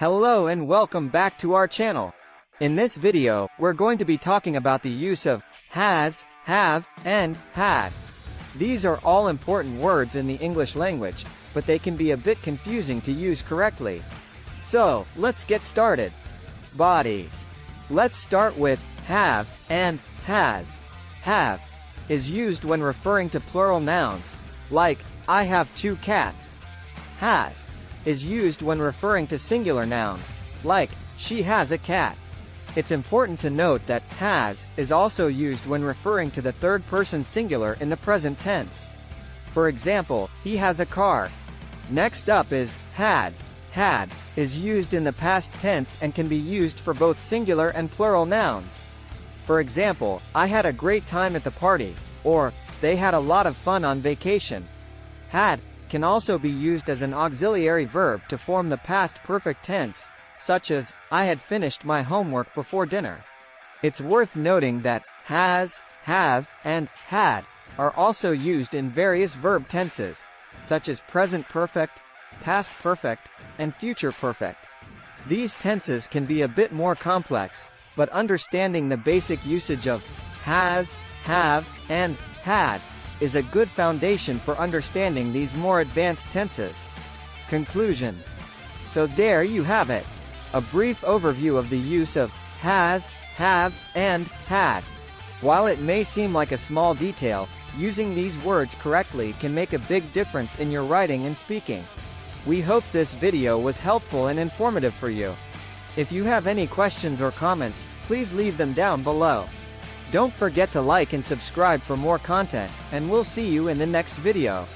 Hello and welcome back to our channel. In this video, we're going to be talking about the use of has, have, and had. These are all important words in the English language, but they can be a bit confusing to use correctly. So, let's get started. Body. Let's start with have and has. Have is used when referring to plural nouns, like I have 2 cats. Has is used when referring to singular nouns, like she has a cat. It's important to note that has is also used when referring to the third person singular in the present tense. For example, he has a car. Next up is had. Had is used in the past tense and can be used for both singular and plural nouns. For example, I had a great time at the party, or they had a lot of fun on vacation. Had can also be used as an auxiliary verb to form the past perfect tense, such as, I had finished my homework before dinner. It's worth noting that has, have, and had are also used in various verb tenses, such as present perfect, past perfect, and future perfect. These tenses can be a bit more complex, but understanding the basic usage of has, have, and had is a good foundation for understanding these more advanced tenses. Conclusion. So there you have it. A brief overview of the use of has, have, and had. While it may seem like a small detail, using these words correctly can make a big difference in your writing and speaking. We hope this video was helpful and informative for you. If you have any questions or comments, please leave them down below. Don't forget to like and subscribe for more content, and we'll see you in the next video.